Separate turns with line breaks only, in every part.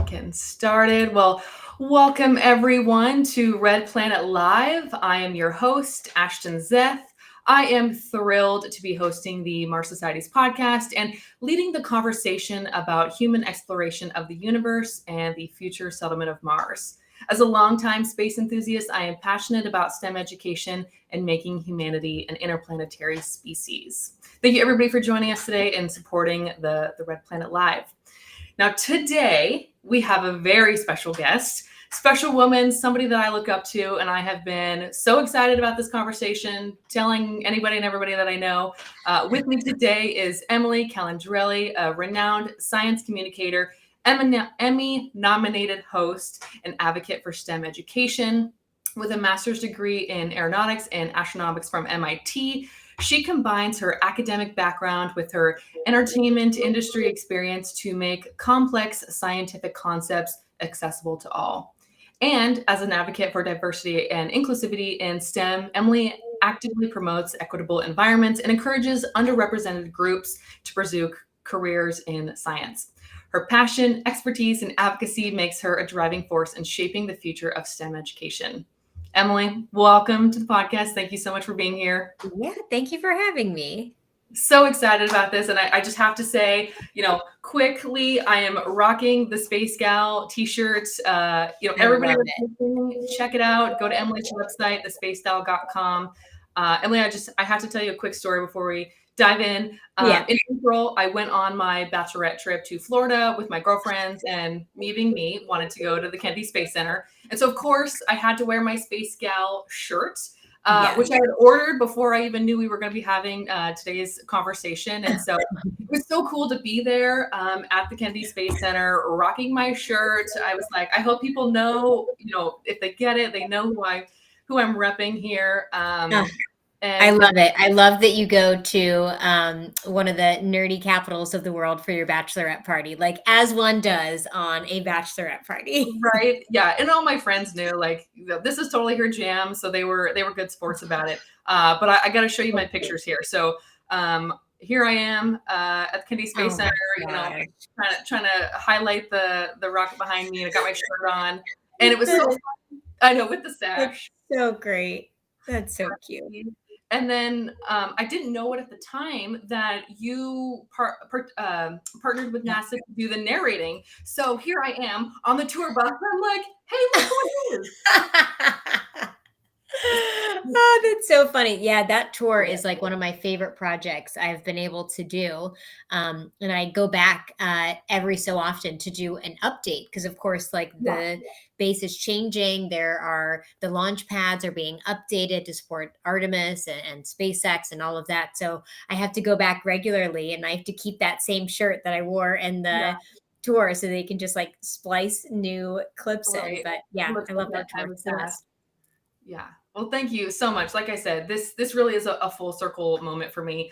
Getting started. Well, welcome everyone to Red Planet Live. I am your host, Ashton Zeth. I am thrilled to be hosting the Mars Society's podcast and leading the conversation about human exploration of the universe and the future settlement of Mars. As a longtime space enthusiast, I am passionate about STEM education and making humanity an interplanetary species. Thank you everybody for joining us today and supporting the Red Planet Live. Now, today we have a very special guest, special woman, somebody that I look up to, and I have been so excited about this conversation, telling anybody and everybody that I know. With me today is Emily Calandrelli, a renowned science communicator, Emmy-nominated host, and advocate for STEM education. With a master's degree in aeronautics and astronautics from MIT, she combines her academic background with her entertainment industry experience to make complex scientific concepts accessible to all. And as an advocate for diversity and inclusivity in STEM, Emily actively promotes equitable environments and encourages underrepresented groups to pursue careers in science. Her passion, expertise, and advocacy makes her a driving force in shaping the future of STEM education. Emily, welcome to the podcast. Thank you so much for being here.
Yeah, thank you for having me.
So excited about this. And I just have to say, quickly, I am rocking the Space Gal t-shirt. Everybody check it out. Go to Emily's website, thespacegal.com. Emily, I have to tell you a quick story before we dive in. In April, I went on my bachelorette trip to Florida with my girlfriends, and me being me, wanted to go to the Kennedy Space Center. And so, of course, I had to wear my Space Gal shirt, which I had ordered before I even knew we were going to be having today's conversation. And so it was so cool to be there at the Kennedy Space Center, rocking my shirt. I was like, I hope people know, if they get it, they know who I'm repping here.
And I love it. I love that you go to one of the nerdy capitals of the world for your bachelorette party, like as one does on a bachelorette party.
Right. Yeah. And all my friends knew, like, this is totally her jam. So they were good sports about it. But I got to show you my pictures here. So here I am at the Kennedy Space Center, trying to highlight the rocket behind me. And I got my shirt on. And it was so fun. I know, with the sash.
That's so great. That's so cute.
And then I didn't know it at the time that you partnered with NASA to do the narrating. So here I am on the tour bus. I'm like, hey, look who it is.
Oh, that's so funny. Yeah, that tour is like one of my favorite projects I've been able to do. And I go back every so often to do an update because, of course, like the base is changing. The launch pads are being updated to support Artemis and SpaceX and all of that. So I have to go back regularly, and I have to keep that same shirt that I wore in the tour so they can just like splice new clips in. But yeah, I love that tour.
Yeah. Well, thank you so much. Like I said, this really is a full circle moment for me.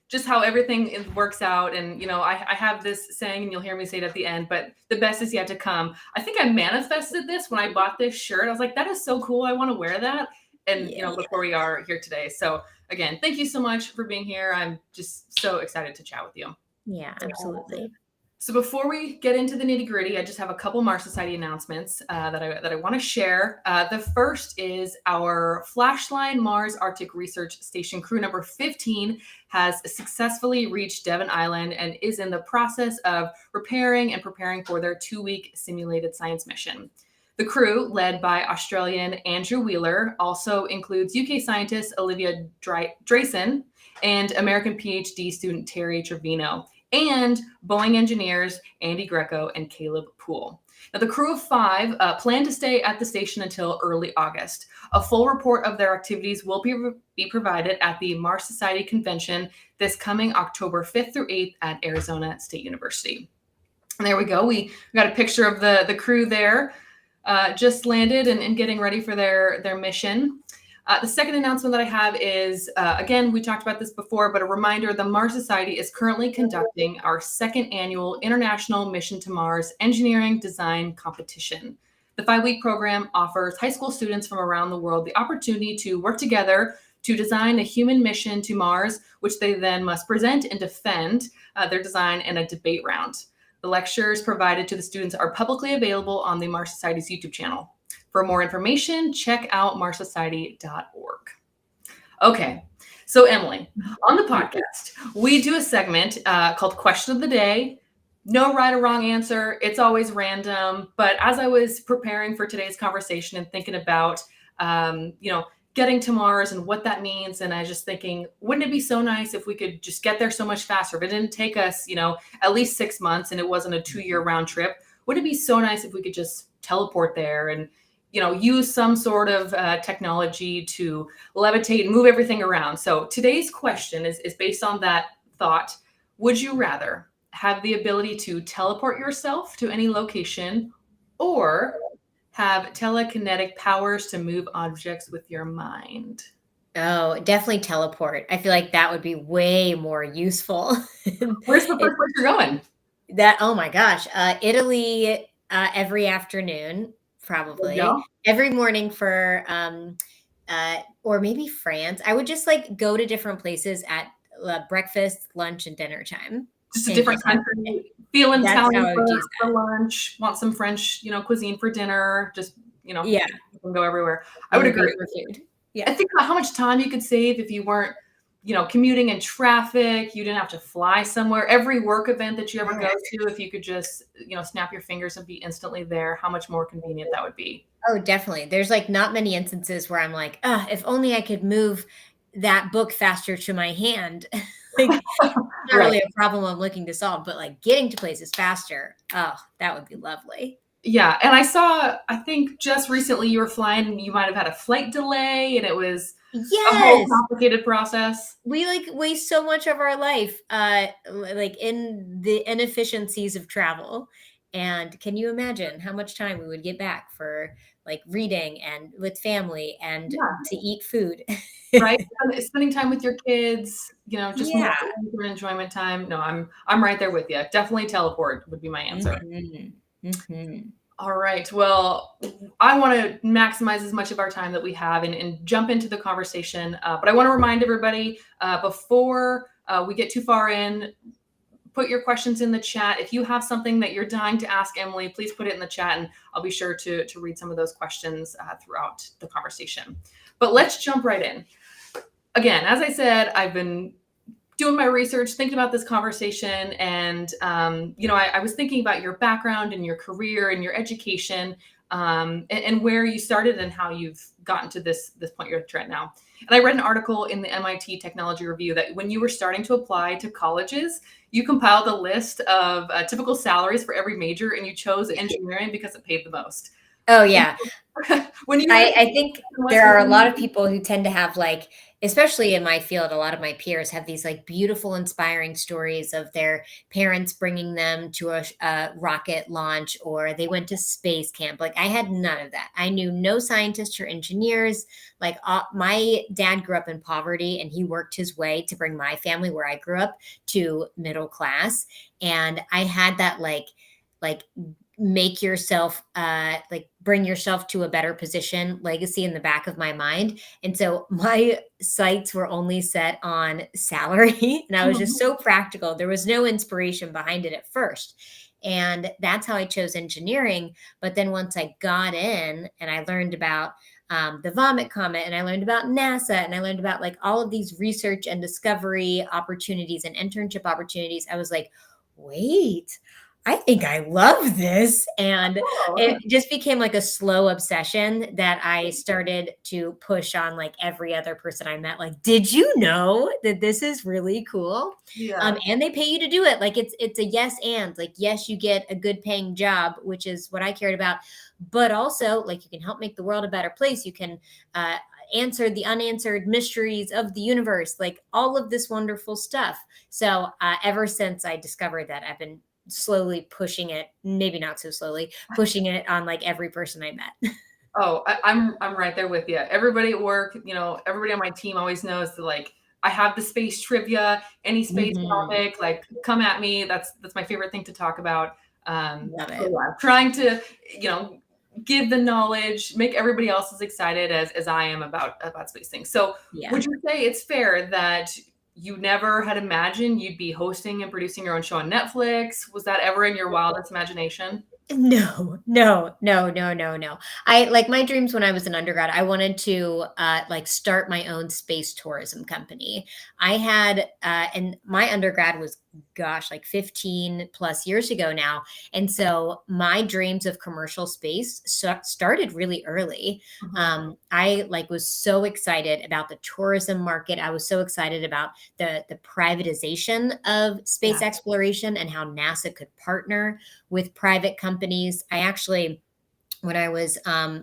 Just how everything works out. And, I have this saying, and you'll hear me say it at the end, but the best is yet to come. I think I manifested this when I bought this shirt. I was like, that is so cool. I want to wear that. And, look where we are here today. So again, thank you so much for being here. I'm just so excited to chat with you.
Yeah, absolutely.
So before we get into the nitty-gritty, I just have a couple Mars Society announcements that I want to share. The first is our Flashline Mars Arctic Research Station crew number 15 has successfully reached Devon Island and is in the process of repairing and preparing for their 2-week simulated science mission. The crew, led by Australian Andrew Wheeler, also includes UK scientist Olivia Drayson and American PhD student Terry Trevino, and Boeing engineers Andy Greco and Caleb Poole. Now, the crew of 5 plan to stay at the station until early August. A full report of their activities will be provided at the Mars Society Convention this coming October 5th through 8th at Arizona State University. And there we go. We got a picture of the crew there, just landed and getting ready for their mission. The second announcement that I have is, again, we talked about this before, but a reminder, the Mars Society is currently conducting our 2nd annual International Mission to Mars Engineering Design Competition. The 5-week program offers high school students from around the world the opportunity to work together to design a human mission to Mars, which they then must present and defend their design in a debate round. The lectures provided to the students are publicly available on the Mars Society's YouTube channel. For more information, check out marssociety.org. Okay, so Emily, on the podcast, we do a segment called Question of the Day. No right or wrong answer. It's always random. But as I was preparing for today's conversation and thinking about, getting to Mars and what that means, and I was just thinking, wouldn't it be so nice if we could just get there so much faster? If it didn't take us, at least 6 months and it wasn't a 2-year round trip, would it be so nice if we could just teleport there and use some sort of technology to levitate and move everything around? So today's question is based on that thought. Would you rather have the ability to teleport yourself to any location or have telekinetic powers to move objects with your mind?
Oh, definitely teleport. I feel like that would be way more useful.
Where's the first place you're going?
Oh my gosh, Italy every afternoon, probably.
Yeah.
Every morning for or maybe France. I would just like go to different places at breakfast, lunch, and dinner time.
Just a different country. Feeling
That's
Italian
how I would do
for lunch. Want some French, cuisine for dinner. Just
Yeah,
you can go everywhere. I would agree.
for food.
I
Yeah.
think about how much time you could save if you weren't, commuting in traffic. You didn't have to fly somewhere. Every work event that you ever go to, if you could just, snap your fingers and be instantly there, how much more convenient that would be.
Oh, definitely. There's like not many instances where I'm like, if only I could move that book faster to my hand. Like, not really a problem I'm looking to solve, but like getting to places faster. Oh, that would be lovely.
Yeah. And I think just recently you were flying and you might have had a flight delay and it was a whole
Yes.
complicated process.
We like waste so much of our life like in the inefficiencies of travel. And can you imagine how much time we would get back for like reading and with family and
Yeah.
to eat food?
Right. Spending time with your kids, just more
Yeah.
enjoyment time. No, I'm right there with you. Definitely teleport would be my answer.
Mhm. Mhm.
All right. Well, I want to maximize as much of our time that we have and jump into the conversation. But I want to remind everybody before we get too far in, put your questions in the chat. If you have something that you're dying to ask Emily, please put it in the chat and I'll be sure to read some of those questions throughout the conversation. But let's jump right in. Again, as I said, I've been doing my research, thinking about this conversation, and I was thinking about your background and your career and your education, and where you started and how you've gotten to this point you're at now. And I read an article in the MIT Technology Review that when you were starting to apply to colleges, you compiled a list of typical salaries for every major, and you chose engineering because it paid the most.
Oh yeah.
When you
I think there are a lot of people who tend to have like, especially in my field, a lot of my peers have these like beautiful, inspiring stories of their parents bringing them to a rocket launch or they went to space camp. Like I had none of that. I knew no scientists or engineers. Like my dad grew up in poverty and he worked his way to bring my family where I grew up to middle class. And I had that like make yourself like bring yourself to a better position legacy in the back of my mind. And so my sights were only set on salary and I was just so practical. There was no inspiration behind it at first. And that's how I chose engineering. But then once I got in and I learned about the Vomit Comet and I learned about NASA and I learned about like all of these research and discovery opportunities and internship opportunities, I was like, wait, I think I love this. And it just became like a slow obsession that I started to push on like every other person I met. Like, did you know that this is really cool?
Yeah.
And they pay you to do it. Like it's a yes and like, yes, you get a good paying job, which is what I cared about. But also like you can help make the world a better place. You can answer the unanswered mysteries of the universe, like all of this wonderful stuff. So ever since I discovered that, I've been slowly pushing it, maybe not so slowly, pushing it on like every person I met.
Oh, I'm right there with you. Everybody at work, everybody on my team always knows that like I have the space trivia, any space topic, like come at me. That's my favorite thing to talk about.
Love it.
So yeah, trying to, give the knowledge, make everybody else as excited as I am about space things. So would you say it's fair that you never had imagined you'd be hosting and producing your own show on Netflix? Was that ever in your wildest imagination?
No, no, no, no, no, no. I like my dreams when I was an undergrad. I wanted to like start my own space tourism company. I had and my undergrad was gosh, like 15 plus years ago now. And so my dreams of commercial space started really early.
Mhm.
I like was so excited about the tourism market. I was so excited about the privatization of space
Yeah.
exploration and how NASA could partner with private companies. I actually, when I was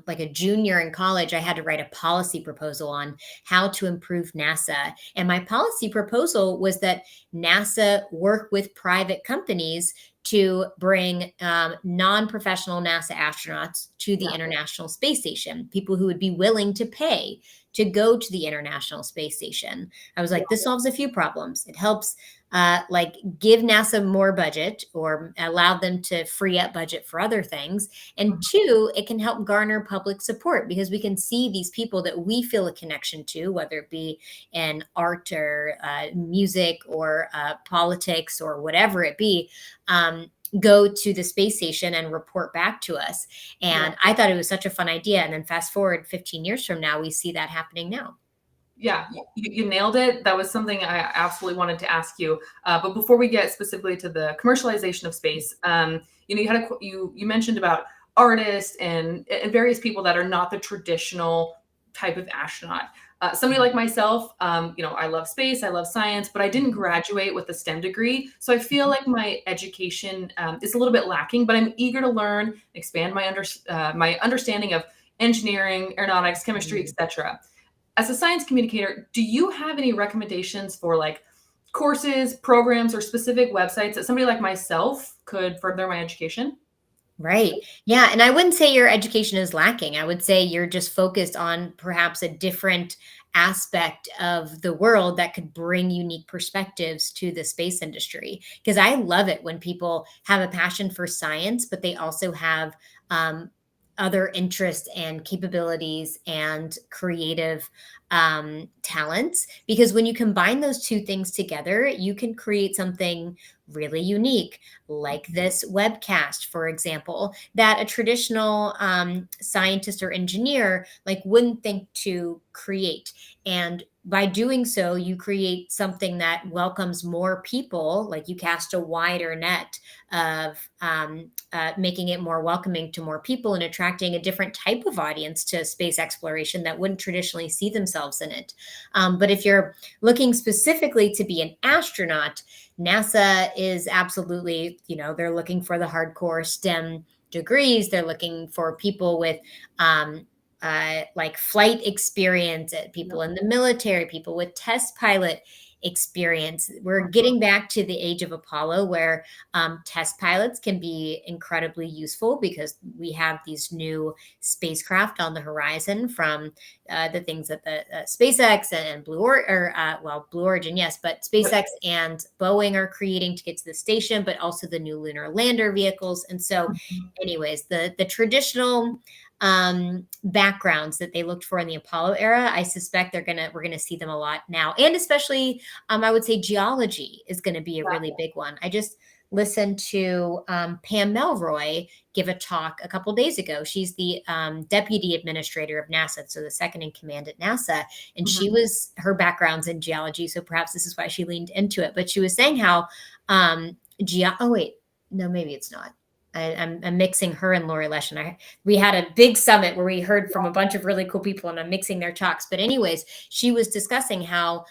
like a junior in college, I had to write a policy proposal on how to improve NASA. And my policy proposal was that NASA work with private companies to bring non professional NASA astronauts to the
Yeah.
International Space Station, people who would be willing to pay to go to the International Space Station. I was like, this solves a few problems. It helps like give NASA more budget or allow them to free up budget for other things. And
Mhm.
two, it can help garner public support because we can see these people that we feel a connection to, whether it be in art or music or politics or whatever it be. Go to the space station and report back to us.
Yeah.
And I thought it was such a fun idea. And then fast forward 15 years from now, we see that happening now.
Yeah, you nailed it. That was something I absolutely wanted to ask you. But before we get specifically to the commercialization of space, you had you mentioned about artists and various people that are not the traditional type of astronaut. Somebody like myself, I love space, I love science, but I didn't graduate with a STEM degree, so I feel like my education is a little bit lacking. But I'm eager to learn, expand my understanding of engineering, aeronautics, chemistry, etc. As a science communicator, do you have any recommendations for like courses, programs, or specific websites that somebody like myself could further my education?
Right. Yeah. And I wouldn't say your education is lacking. I would say you're just focused on perhaps a different aspect of the world that could bring unique perspectives to the space industry. Because I love it when people have a passion for science, but they also have um, other interests and capabilities and creative talents. Because when you combine those two things together, you can create something really unique like this webcast, for example, that a traditional scientist or engineer like wouldn't think to create. And by doing so, you create something that welcomes more people, like you cast a wider net of making it more welcoming to more people and attracting a different type of audience to space exploration that wouldn't traditionally see themselves in it. But if you're looking specifically to be an astronaut, NASA is absolutely, they're looking for the hardcore STEM degrees. They're looking for people with like flight experience, people in the military, people with test pilot experience. We're getting back to the age of Apollo where test pilots can be incredibly useful because we have these new spacecraft on the horizon from the things that the SpaceX and Blue Origin, yes, but SpaceX and Boeing are creating to get to the station, but also the new lunar lander vehicles. And so, anyways, the traditional backgrounds that they looked for in the Apollo era, I suspect we're gonna see them a lot now, and especially I would say geology is going to be a really big one. I just listened to Pam Melroy give a talk a couple days ago. She's the deputy administrator of NASA, so the second in command at NASA, and her background's in geology, so perhaps this is why she leaned into it. But she was saying how oh wait, no, maybe it's not. I'm mixing her and Lori Lesh, and we had a big summit where we heard from a bunch of really cool people, and I'm mixing their talks. But anyways, she was discussing how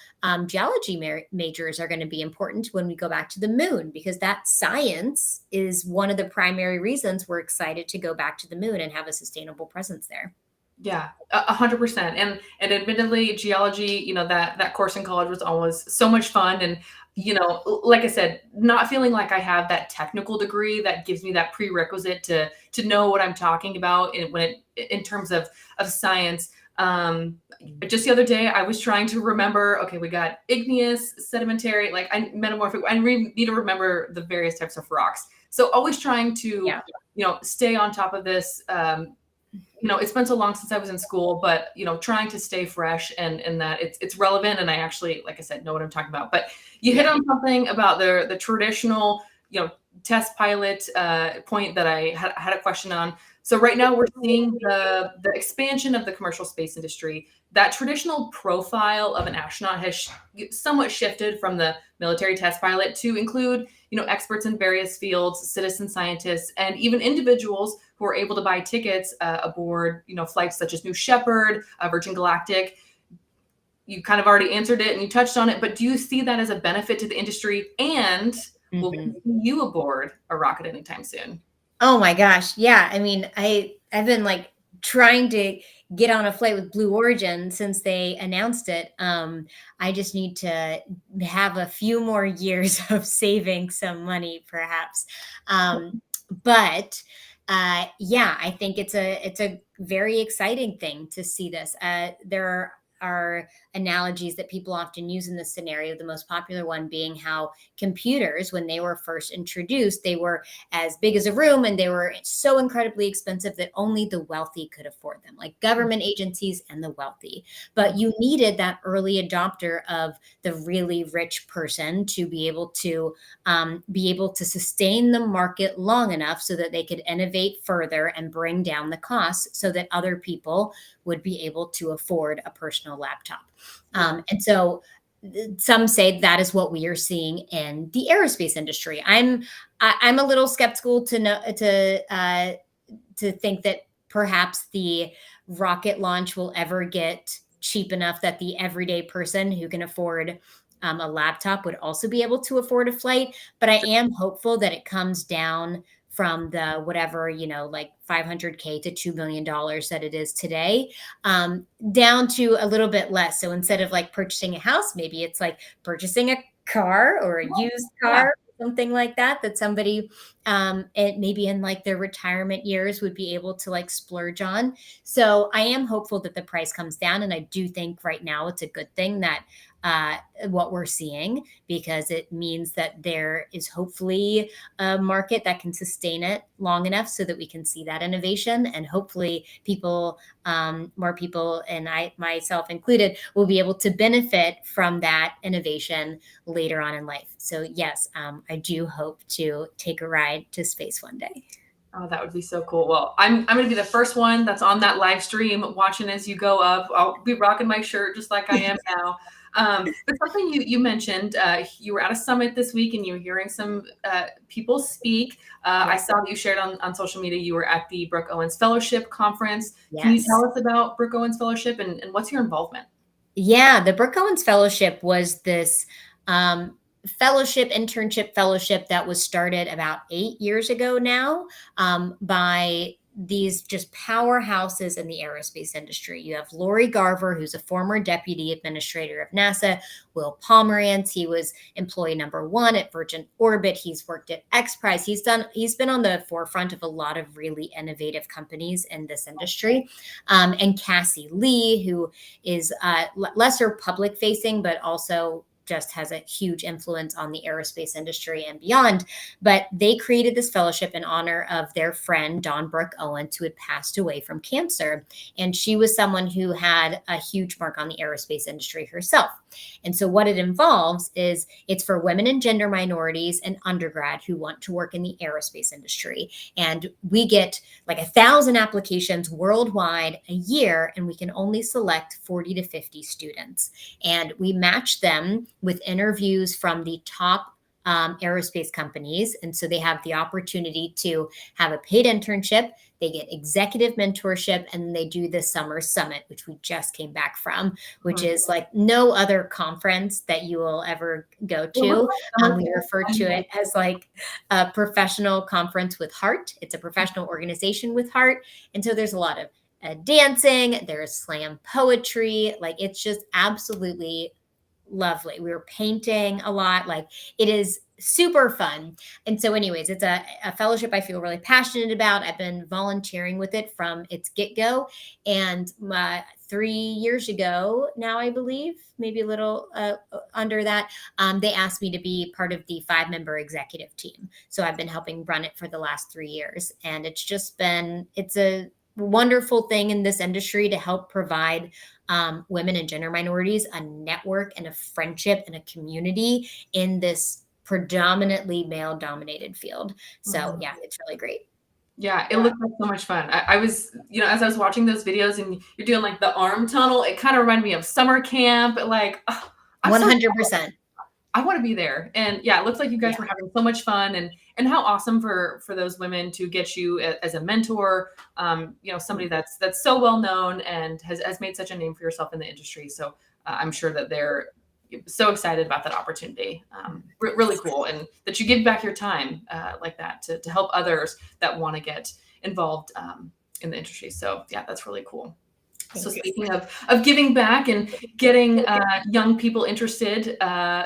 geology majors are going to be important when we go back to the moon, because that science is one of the primary reasons we're excited to go back to the moon and have a sustainable presence there.
Yeah, 100%. And admittedly, geology, that course in college was always so much fun. And like I said, not feeling like I have that technical degree that gives me that prerequisite to know what I'm talking about in terms of science. Just the other day, I was trying to remember. Okay, we got igneous, sedimentary, like metamorphic. Need to remember the various types of rocks. So always trying to
Yeah.
stay on top of this. It's been so long since I was in school, but trying to stay fresh and that it's relevant, and I actually, like I said, know what I'm talking about. But you hit on something about the traditional, test pilot point that I had a question on. So right now we're seeing the expansion of the commercial space industry. That traditional profile of an astronaut has somewhat shifted from the military test pilot to include, experts in various fields, citizen scientists, and even individuals who are able to buy tickets aboard, flights such as New Shepard, Virgin Galactic. You kind of already answered it and you touched on it, but do you see that as a benefit to the industry? And will we see you aboard a rocket anytime soon?
Oh my gosh. Yeah. I mean, I've been like trying to get on a flight with Blue Origin since they announced it. I just need to have a few more years of saving some money, perhaps. But yeah, I think it's a very exciting thing to see this. There are analogies that people often use in this scenario. The most popular one being how computers, when they were first introduced, they were as big as a room and they were so incredibly expensive that only the wealthy could afford them, like government agencies and the wealthy. But you needed that early adopter of the really rich person to be able to sustain the market long enough so that they could innovate further and bring down the costs so that other people would be able to afford a personal laptop. And so some say that is what we are seeing in the aerospace industry. I'm a little skeptical to think that perhaps the rocket launch will ever get cheap enough that the everyday person who can afford a laptop would also be able to afford a flight. But I am hopeful that it comes down from the whatever, like $500K to $2 million that it is today, down to a little bit less. So instead of like purchasing a house, maybe it's like purchasing a car or a used car, something like that somebody maybe in like their retirement years would be able to like splurge on. So I am hopeful that the price comes down. And I do think right now it's a good thing that what we're seeing, because it means that there is hopefully a market that can sustain it long enough so that we can see that innovation, and hopefully people, more people, and I myself included, will be able to benefit from that innovation later on in life. So yes, I do hope to take a ride to space one day.
Oh, that would be so cool. Well, I'm going to be the first one that's on that live stream watching as you go up. I'll be rocking my shirt just like I am now. But something you mentioned, you were at a summit this week and you were hearing some people speak. I saw that you shared on social media you were at the Brooke Owens Fellowship Conference.
Yes.
Can you tell us about Brooke Owens Fellowship and what's your involvement?
Yeah, the Brooke Owens Fellowship was this internship fellowship that was started about 8 years ago now, by these just powerhouses in the aerospace industry. You have Lori Garver, who's a former deputy administrator of NASA, Will Pomerantz. He was employee number 1 at Virgin Orbit. He's worked at XPRIZE. He's been on the forefront of a lot of really innovative companies in this industry. And Cassie Lee, who is lesser public facing, but also just has a huge influence on the aerospace industry and beyond. But they created this fellowship in honor of their friend, Dawn Brooke Owens, who had passed away from cancer. And she was someone who had a huge mark on the aerospace industry herself. And so what it involves is it's for women and gender minorities and undergrad who want to work in the aerospace industry. And we get like 1,000 applications worldwide a year, and we can only select 40 to 50 students. And we match them with interviews from the top aerospace companies. And so they have the opportunity to have a paid internship. They get executive mentorship, and they do the summer summit, which we just came back from, which is like no other conference that you will ever go to. We refer to it as like a professional conference with heart. It's a professional organization with heart. And so there's a lot of dancing, there's slam poetry. Like, it's just absolutely lovely. We were painting a lot. Like, it is super fun. And so anyways, it's a fellowship I feel really passionate about. I've been volunteering with it from its get-go. And 3 years ago now, I believe, maybe a little under that, they asked me to be part of the 5-member executive team. So I've been helping run it for the last 3 years. And it's just been, it's a wonderful thing in this industry to help provide women and gender minorities a network and a friendship and a community in this predominantly male dominated field. So yeah, it's really great.
Yeah, it looked like so much fun. I was, as I was watching those videos and you're doing like the arm tunnel, it kind of reminded me of summer camp. Like, I'm so
100%.
I want to be there. And yeah, it looks like you guys
Yeah.
were having so much fun, and how awesome for those women to get you as a mentor. Somebody that's so well known and has made such a name for yourself in the industry. So I'm sure that they're so excited about that opportunity. Really cool, and that you give back your time like that to help others that want to get involved in the industry. So yeah, that's really cool. So speaking of giving back and getting young people interested,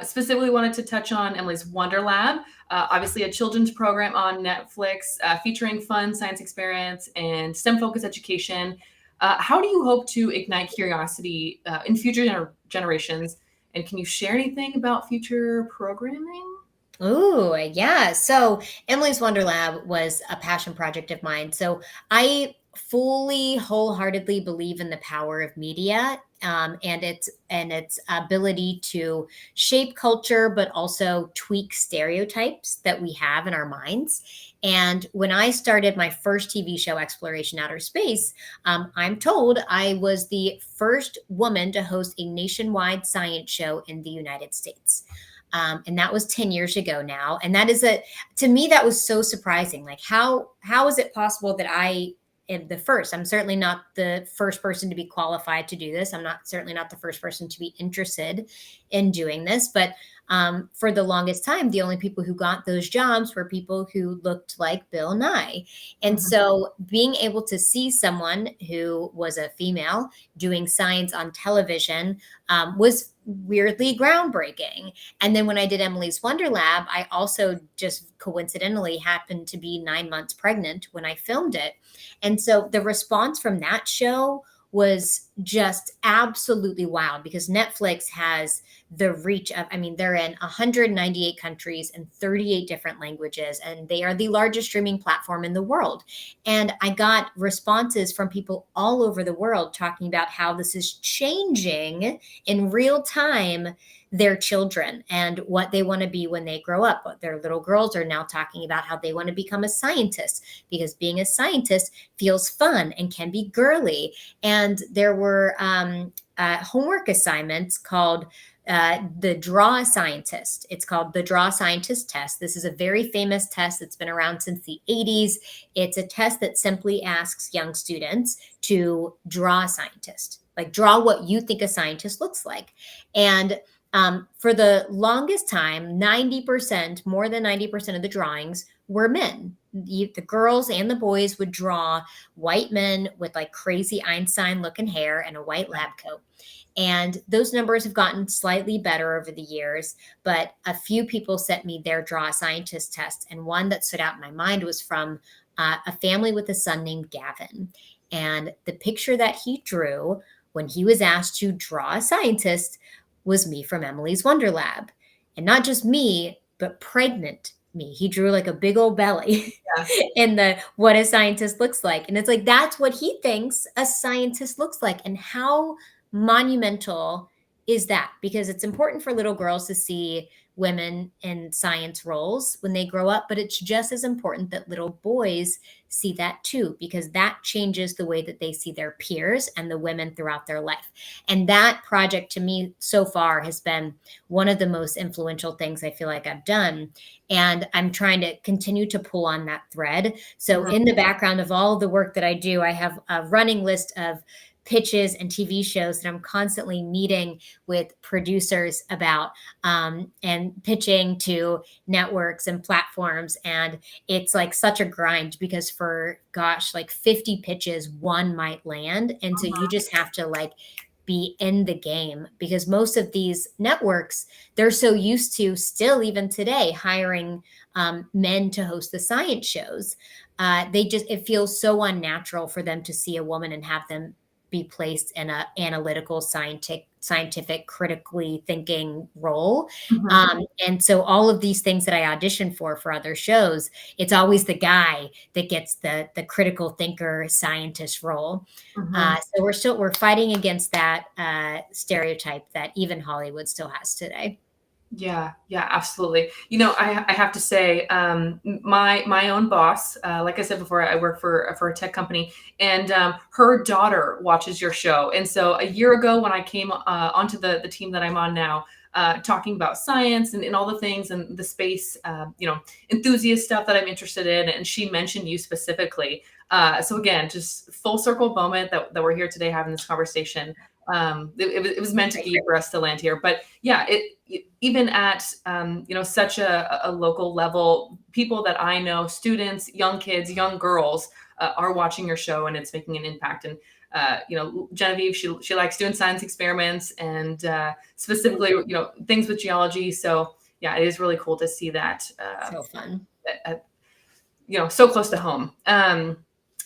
specifically wanted to touch on Emily's Wonder Lab, obviously a children's program on Netflix featuring fun science experience and STEM-focused education. How do you hope to ignite curiosity in future generations? And can you share anything about future programming?
Oh, yeah. So Emily's Wonder Lab was a passion project of mine. So I fully, wholeheartedly believe in the power of media and its ability to shape culture, but also tweak stereotypes that we have in our minds. And when I started my first TV show, Xploration Outer Space, I'm told I was the first woman to host a nationwide science show in the United States. And that was 10 years ago now. And that is to me, that was so surprising. Like, how is it possible that I am the first? I'm certainly not the first person to be qualified to do this. I'm certainly not the first person to be interested in doing this. But for the longest time, the only people who got those jobs were people who looked like Bill Nye. And so being able to see someone who was a female doing science on television was weirdly groundbreaking. And then when I did Emily's Wonder Lab, I also just coincidentally happened to be 9 months pregnant when I filmed it. And so the response from that show was just absolutely wild, because Netflix has the reach of, they're in 198 countries and 38 different languages, and they are the largest streaming platform in the world. And I got responses from people all over the world talking about how this is changing in real time their children and what they want to be when they grow up. Their little girls are now talking about how they want to become a scientist, because being a scientist feels fun and can be girly. And there were homework assignments called the Draw a Scientist. It's called the Draw Scientist test. This is a very famous test that's been around since the 80s. It's a test that simply asks young students to draw a scientist, like draw what you think a scientist looks like. And for the longest time, 90%, more than 90% of the drawings were men. The girls and the boys would draw white men with like crazy Einstein looking hair and a white lab coat. And those numbers have gotten slightly better over the years, but a few people sent me their Draw a Scientist tests. And one that stood out in my mind was from a family with a son named Gavin. And the picture that he drew when he was asked to draw a scientist was me from Emily's Wonder Lab. And not just me, but pregnant me. He drew like a big old belly in the what a scientist looks like. And it's like, that's what he thinks a scientist looks like. And how monumental is that? Because it's important for little girls to see women in science roles when they grow up, but it's just as important that little boys see that too, because that changes the way that they see their peers and the women throughout their life. And that project to me so far has been one of the most influential things I feel like I've done. And I'm trying to continue to pull on that thread. So in the background of all the work that I do, I have a running list of pitches and TV shows that I'm constantly meeting with producers about and pitching to networks and platforms. And it's like such a grind, because for like 50 pitches, one might land. And so you just have to like be in the game, because most of these networks, they're so used to still even today hiring men to host the science shows. It feels so unnatural for them to see a woman and have them be placed in a analytical, scientific, critically thinking role. And so all of these things that I audition for other shows, it's always the guy that gets the critical thinker scientist role. So we're fighting against that stereotype that even Hollywood still has today.
Yeah, yeah, absolutely. You know, I have to say, my own boss, like I said before, I work for a tech company, and her daughter watches your show. And so a year ago, when I came onto the team that I'm on now, talking about science and all the things and the space, enthusiast stuff that I'm interested in, and she mentioned you specifically. So again, just full circle moment that we're here today having this conversation. It was meant to be for us to land here, but yeah, even at such a local level, people that I know, students, young kids, young girls, are watching your show, and it's making an impact. And Genevieve, she likes doing science experiments, and specifically things with geology. So yeah, it is really cool to see that.
So fun.
So close to home.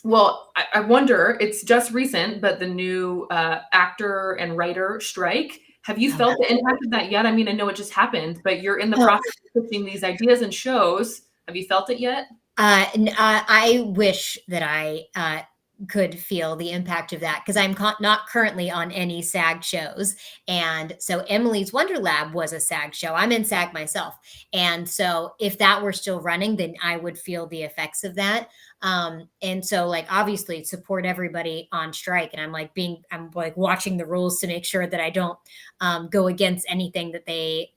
Well, I wonder, it's just recent, but the new actor and writer strike, have you felt the impact of that yet? I mean, I know it just happened, but you're in the process of pitching these ideas and shows. Have you felt it yet?
I wish that I could feel the impact of that, because I'm not currently on any SAG shows. And so Emily's Wonder Lab was a SAG show. I'm in SAG myself. And so if that were still running, then I would feel the effects of that. And so like, obviously support everybody on strike. And I'm like watching the rules to make sure that I don't go against anything that they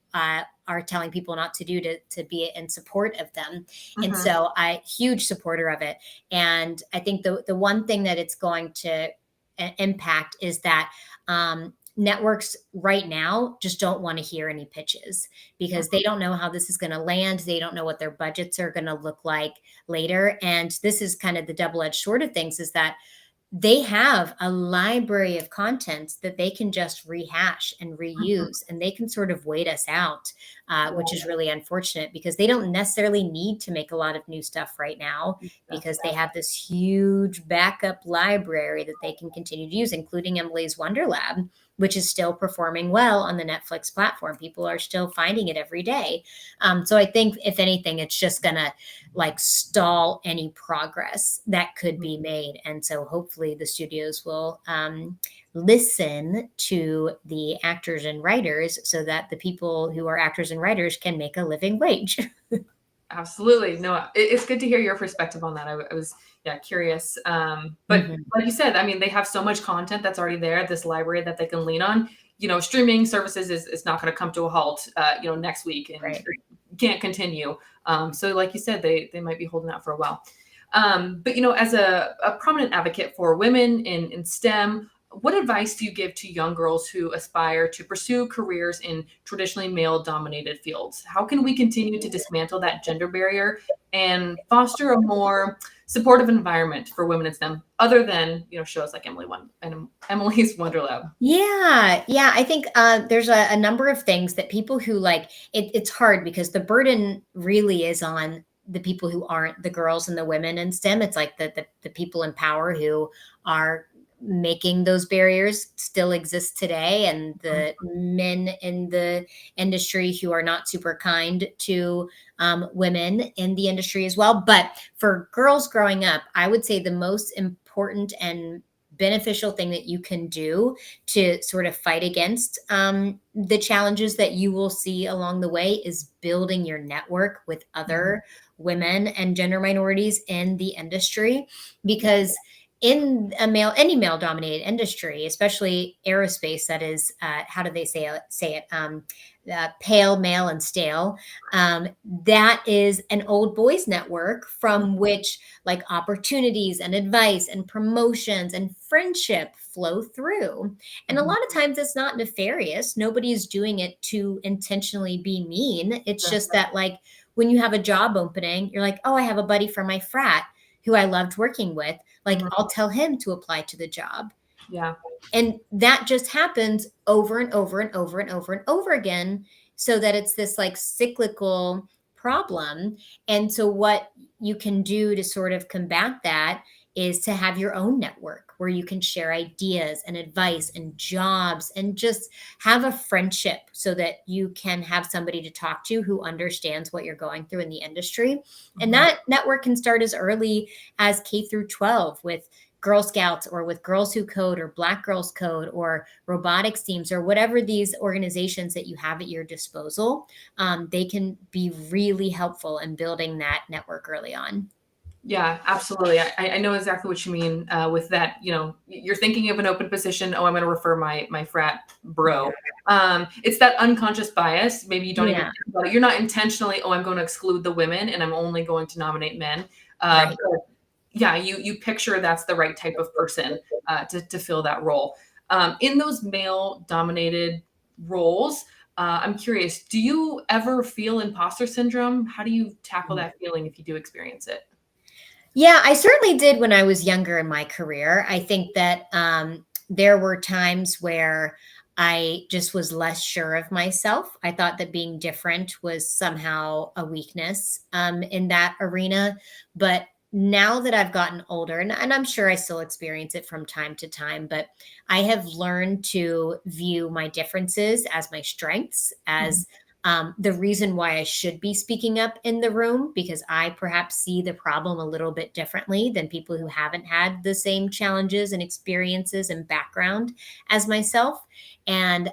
are telling people not to do to be in support of them. And so huge supporter of it. And I think the one thing that it's going to impact is that networks right now just don't want to hear any pitches, because they don't know how this is going to land. They don't know what their budgets are going to look like later. And this is kind of the double-edged sword of things, is that they have a library of content that they can just rehash and reuse, and they can sort of wait us out, which is really unfortunate, because they don't necessarily need to make a lot of new stuff right now, because they have this huge backup library that they can continue to use, including Emily's Wonder Lab, which is still performing well on the Netflix platform. People are still finding it every day. So I think if anything, it's just gonna like stall any progress that could be made. And so hopefully the studios will listen to the actors and writers, so that the people who are actors and writers can make a living wage.
Absolutely. No, it's good to hear your perspective on that. I was curious. But like you said, I mean, they have so much content that's already there, this library that they can lean on. Streaming services is not going to come to a halt, next week, and can't continue. So like you said, they might be holding out for a while. But as a prominent advocate for women in STEM, what advice do you give to young girls who aspire to pursue careers in traditionally male-dominated fields? How can we continue to dismantle that gender barrier and foster a more supportive environment for women in STEM, other than shows like Emily's Wonder Lab?
Yeah, I think there's a number of things that people who it's hard, because the burden really is on the people who aren't the girls and the women in STEM. It's like the people in power who are making those barriers still exist today, and the men in the industry who are not super kind to women in the industry as well. But for girls growing up, I would say the most important and beneficial thing that you can do to sort of fight against the challenges that you will see along the way is building your network with other women and gender minorities in the industry. Because in any male dominated industry, especially aerospace, that is, how do they say it? Pale, male, and stale. That is an old boys network from which opportunities and advice and promotions and friendship flow through. And a lot of times it's not nefarious. Nobody's doing it to intentionally be mean. It's just that when you have a job opening, you're like, oh, I have a buddy from my frat who I loved working with. I'll tell him to apply to the job.
Yeah.
And that just happens over and over and over and over and over again, so that it's this cyclical problem. And so what you can do to sort of combat that is to have your own network where you can share ideas and advice and jobs and just have a friendship so that you can have somebody to talk to who understands what you're going through in the industry. And that network can start as early as K through 12 with Girl Scouts or with Girls Who Code or Black Girls Code or robotics teams or whatever these organizations that you have at your disposal. They can be really helpful in building that network early on.
Yeah, absolutely. I know exactly what you mean with that. You know, you're thinking of an open position. Oh, I'm going to refer my frat bro. It's that unconscious bias. Maybe you don't even
Yeah.
think about it. You're not intentionally, oh, I'm going to exclude the women and I'm only going to nominate men.
Right.
But yeah, you picture that's the right type of person to fill that role. In those male dominated roles, I'm curious, do you ever feel imposter syndrome? How do you tackle that feeling if you do experience it?
Yeah, I certainly did when I was younger in my career. I think that there were times where I just was less sure of myself. I thought that being different was somehow a weakness in that arena. But now that I've gotten older, and I'm sure I still experience it from time to time, but I have learned to view my differences as my strengths, as the reason why I should be speaking up in the room, because I perhaps see the problem a little bit differently than people who haven't had the same challenges and experiences and background as myself. And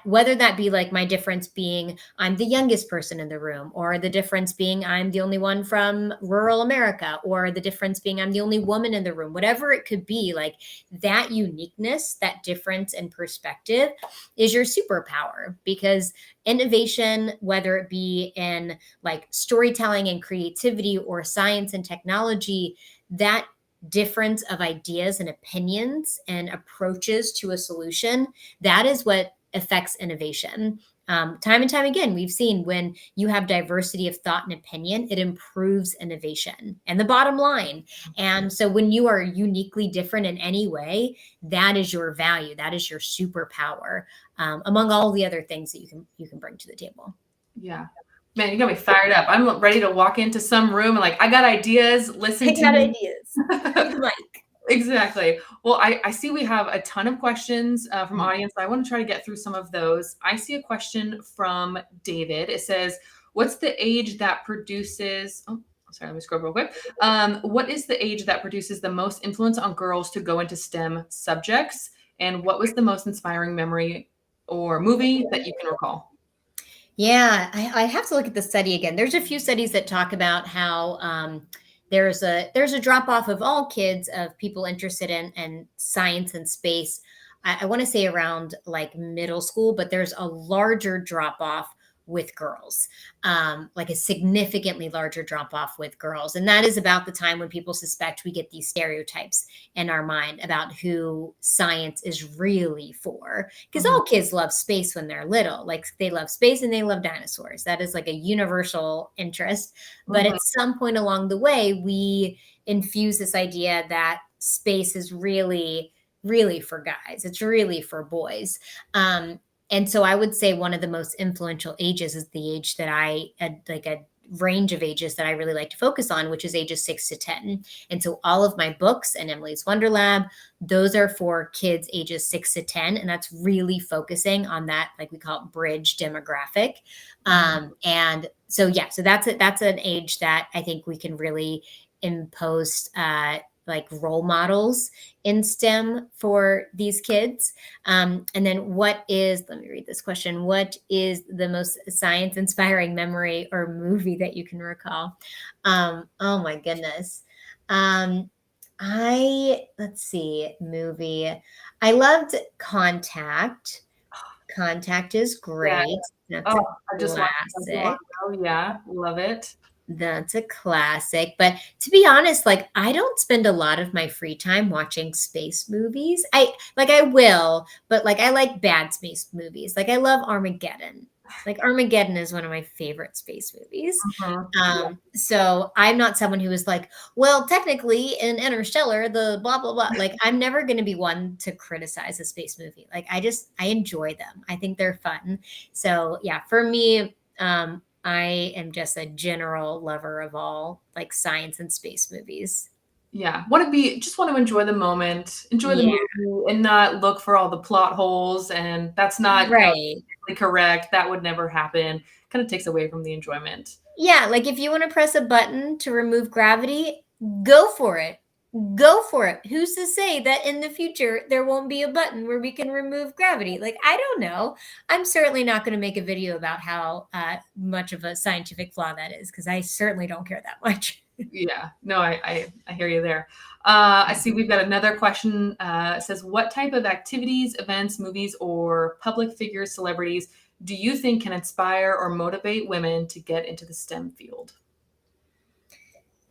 whether that be like my difference being I'm the youngest person in the room, or the difference being I'm the only one from rural America, or the difference being I'm the only woman in the room, whatever it could be, like that uniqueness, that difference in perspective is your superpower. Because innovation, whether it be in like storytelling and creativity or science and technology, that difference of ideas and opinions and approaches to a solution, that is what affects innovation. Time and time again, we've seen when you have diversity of thought and opinion, it improves innovation and the bottom line. And so when you are uniquely different in any way, that is your value, that is your superpower, among all the other things that you can bring to the table.
Yeah. Man, you got me fired up. I'm ready to walk into some room and like, I got ideas, listen
I
to
got
me.
ideas. Give me the mic.
Exactly. Well, I see we have a ton of questions from audience. I want to try to get through some of those. I see a question from David. It says, what's the age that produces, oh, sorry, let me scroll real quick. What is the age that produces the most influence on girls to go into STEM subjects? And what was the most inspiring memory or movie that you can recall?
Yeah, I have to look at the study again. There's a few studies that talk about how there's a drop off of all kids of people interested in science and space. I want to say around like middle school, but there's a larger drop off with girls, like a significantly larger drop off with girls, and that is about the time when people suspect we get these stereotypes in our mind about who science is really for. Because all kids love space when they're little. Like they love space and they love dinosaurs. That is like a universal interest. But
Mhm.
at some point along the way, we infuse this idea that space is really for guys. It's really for boys. And so I would say one of the most influential ages is the age that like a range of ages that I really like to focus on, which is ages 6 to 10. And so all of my books and Emily's Wonder Lab, those are for kids ages 6 to 10. And that's really focusing on that, like we call it bridge demographic. And so, yeah, so that's an age that I think we can really impose, like role models in STEM for these kids. And then let me read this question. What is the most science inspiring memory or movie that you can recall? Oh my goodness. Let's see, movie. I loved Contact. Contact is
Yeah.
great. That's a
Oh, I just watched it not too long
classic.
ago. Yeah, love it.
That's a classic. But to be honest, like I don't spend a lot of my free time watching space movies. I will, but like I like bad space movies. Like I love Armageddon. Like Armageddon is one of my favorite space movies.
Mhm.
So I'm not someone who is like, well, technically in Interstellar, the blah blah blah. Like I'm never going to be one to criticize a space movie. Like I enjoy them. I think they're fun. So yeah, for me, I am just a general lover of all like science and space movies.
Yeah, just want to enjoy the moment, enjoy the
Yeah,
movie, and not look for all the plot holes, and that's not,
right.
technically correct. That would never happen. Kind of takes away from the enjoyment.
Yeah, like if you want to press a button to remove gravity, go for it. Go for it. Who's to say that in the future there won't be a button where we can remove gravity? Like, I don't know. I'm certainly not going to make a video about how much of a scientific flaw that is because I certainly don't care that much.
Yeah, no, I hear you there. I see we've got another question. It says, what type of activities, events, movies, or public figures, celebrities do you think can inspire or motivate women to get into the STEM field?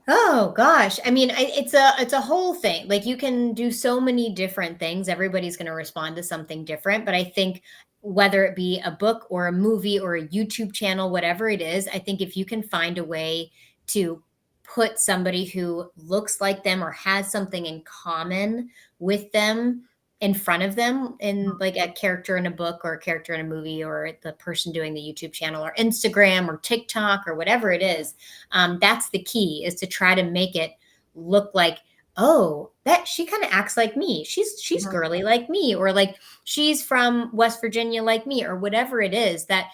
Oh gosh. I mean, it's a whole thing. Like you can do so many different things. Everybody's going to respond to something different, but I think whether it be a book or a movie or a YouTube channel, whatever it is, I think if you can find a way to put somebody who looks like them or has something in common with them in front of them in like a character in a book or a character in a movie or the person doing the YouTube channel or Instagram or TikTok or whatever it is, that's the key is to try to make it look like, oh, that she kind of acts like me, she's
Mhm.
girly like me, or like she's from West Virginia like me, or whatever it is, that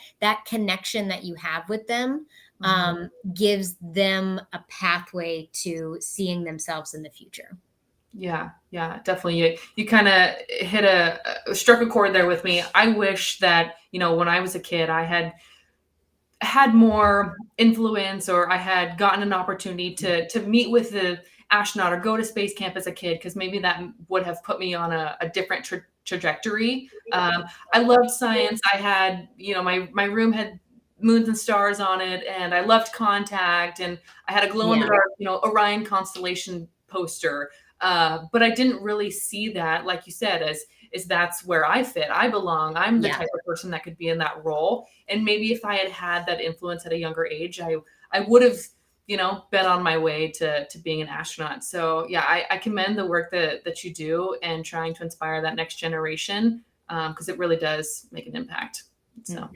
connection that you have with them
Mhm.
gives them a pathway to seeing themselves in the future.
Yeah, yeah, definitely. You kind of hit struck a chord there with me. I wish that, when I was a kid, I had more influence, or I had gotten an opportunity to meet with the astronaut or go to space camp as a kid, because maybe that would have put me on a different trajectory. I loved science. I had, my room had moons and stars on it, and I loved contact, and I had a glow in the
Yeah,
dark, Orion constellation poster. But I didn't really see that, like you said, as is that's where I fit. I belong. I'm the
yeah.
type of person that could be in that role. And maybe if I had had that influence at a younger age, I would have, been on my way to being an astronaut. So yeah, I commend the work that you do and trying to inspire that next generation, because it really does make an impact. So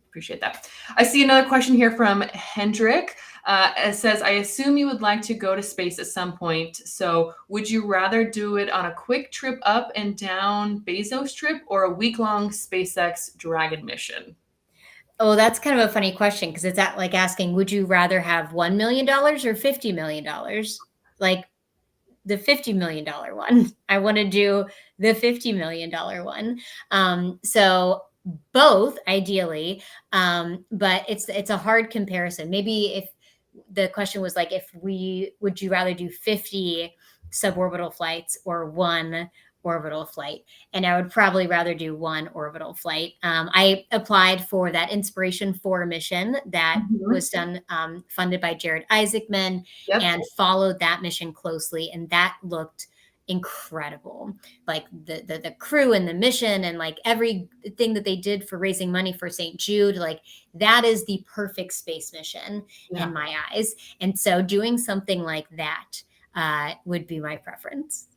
appreciate that. I see another question here from Hendrik. It says, I assume you would like to go to space at some point. So would you rather do it on a quick trip up and down Bezos trip, or a week-long SpaceX Dragon mission?
Oh, that's kind of a funny question because it's like asking, would you rather have $1 million or $50 million? Like the $50 million one. I want to do the $50 million one. So both ideally, but it's a hard comparison. Maybe if the question was like, if we would you rather do 50 suborbital flights or one orbital flight? And I would probably rather do one orbital flight. I applied for that Inspiration 4 mission that
Mhm.
was done, funded by Jared Isaacman,
Yep.
and followed that mission closely. And that looked incredible. Like the crew and the mission and like everything that they did for raising money for St. Jude, like that is the perfect space mission
Yeah.
in my eyes. And so doing something like that would be my preference.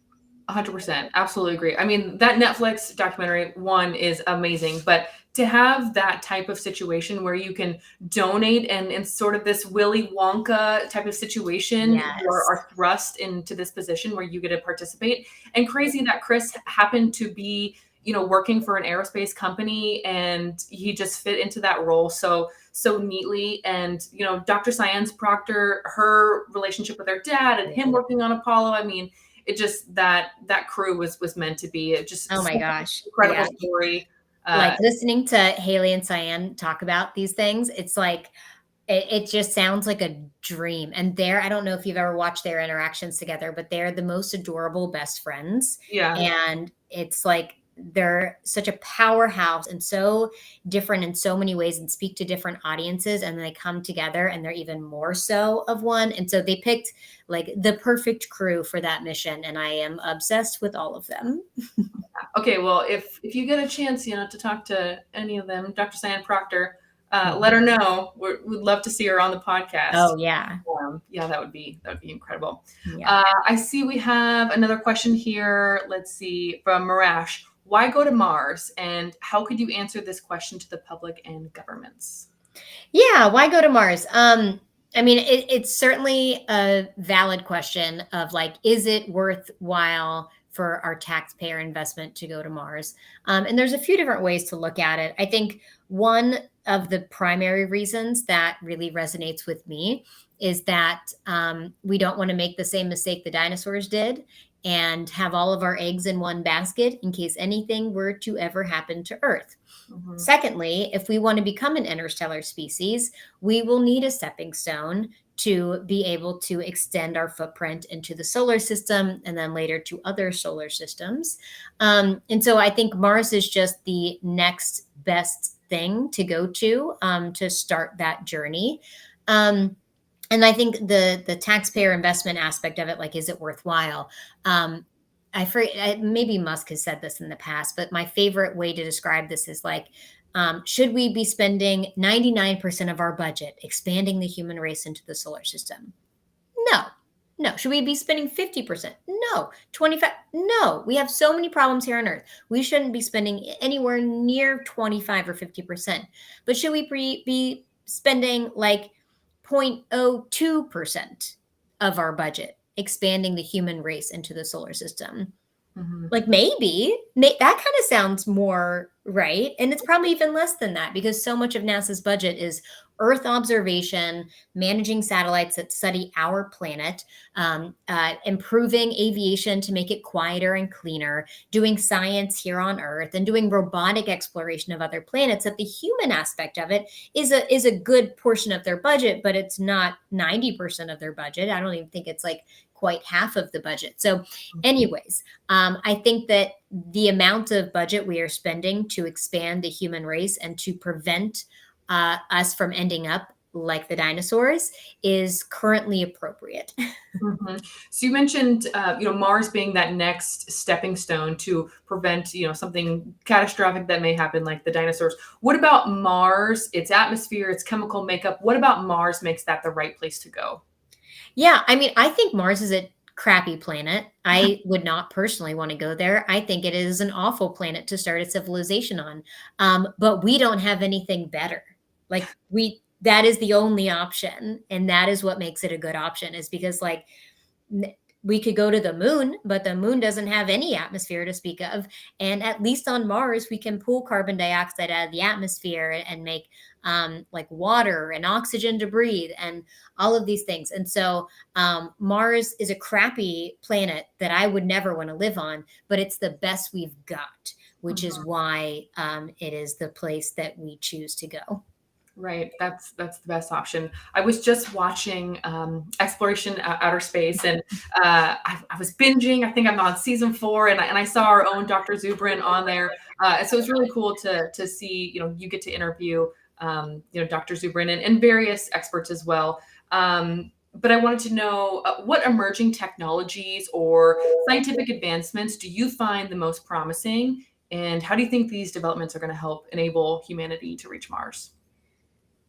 100%. Absolutely agree. I mean, that Netflix documentary one is amazing, but to have that type of situation where you can donate, and in sort of this Willy Wonka type of situation, you
Yes.
are thrust into this position where you get to participate. And crazy that Chris happened to be, working for an aerospace company, and he just fit into that role so neatly. And Dr. Cyan's Proctor, her relationship with her dad, and him working on Apollo. I mean, it just that crew was meant to be. It just
Oh
such
my
an
gosh.
incredible
Yeah.
story.
Like listening to Haley and Cyan talk about these things, it's like it just sounds like a dream. And I don't know if you've ever watched their interactions together, but they're the most adorable best friends.
Yeah,
And it's like they're such a powerhouse and so different in so many ways and speak to different audiences. And then they come together and they're even more so of one. And so they picked like the perfect crew for that mission. And I am obsessed with all of them.
okay, well, if you get a chance, to talk to any of them, Dr. Cyan Proctor, let her know. We'd love to see her on the podcast.
Oh, yeah.
Yeah, that would be incredible.
Yeah.
I see we have another question here. Let's see, from Marash. Why go to Mars, and how could you answer this question to the public and governments?
Yeah, why go to Mars? I mean, it's certainly a valid question of like, is it worthwhile for our taxpayer investment to go to Mars? And there's a few different ways to look at it. I think one of the primary reasons that really resonates with me is that we don't want to make the same mistake the dinosaurs did and have all of our eggs in one basket in case anything were to ever happen to Earth.
Mhm.
Secondly, if we want to become an interstellar species, we will need a stepping stone to be able to extend our footprint into the solar system and then later to other solar systems. And so I think Mars is just the next best thing to go to start that journey. Um, and I think the taxpayer investment aspect of it, like, is it worthwhile? Um, maybe Musk has said this in the past, but my favorite way to describe this is like, should we be spending 99% of our budget expanding the human race into the solar system? No. No. Should we be spending 50%? No. 25? No. We have so many problems here on Earth. We shouldn't be spending anywhere near 25 or 50%. But should we be spending like 0.02% of our budget expanding the human race into the solar system?
Mhm.
Like, maybe that kind of sounds more right. And it's probably even less than that because so much of NASA's budget is Earth observation, managing satellites that study our planet, improving aviation to make it quieter and cleaner, doing science here on Earth, and doing robotic exploration of other planets. That the human aspect of it is a good portion of their budget, but it's not 90% of their budget. I don't even think it's like quite half of the budget. So, anyways, I think that the amount of budget we are spending to expand the human race and to prevent us from ending up like the dinosaurs is currently appropriate.
Mhm. So you mentioned, Mars being that next stepping stone to prevent, something catastrophic that may happen, like the dinosaurs. What about Mars? Its atmosphere, its chemical makeup. What about Mars makes that the right place to go?
Yeah, I mean, I think Mars is a crappy planet. I would not personally want to go there. I think it is an awful planet to start a civilization on. But we don't have anything better. Like, that is the only option, and that is what makes it a good option. Is because like we could go to the moon, but the moon doesn't have any atmosphere to speak of. And at least on Mars, we can pull carbon dioxide out of the atmosphere and make like water and oxygen to breathe and all of these things. And so Mars is a crappy planet that I would never want to live on, but it's the best we've got, which is why it is the place that we choose to go.
Right. That's the best option. I was just watching Exploration Outer Space, and I was binging. I think I'm on season 4, and I saw our own Dr. Zubrin on there. So it's really cool to see. You get to interview Dr. Zubrin and various experts as well. But I wanted to know what emerging technologies or scientific advancements do you find the most promising, and how do you think these developments are going to help enable humanity to reach Mars?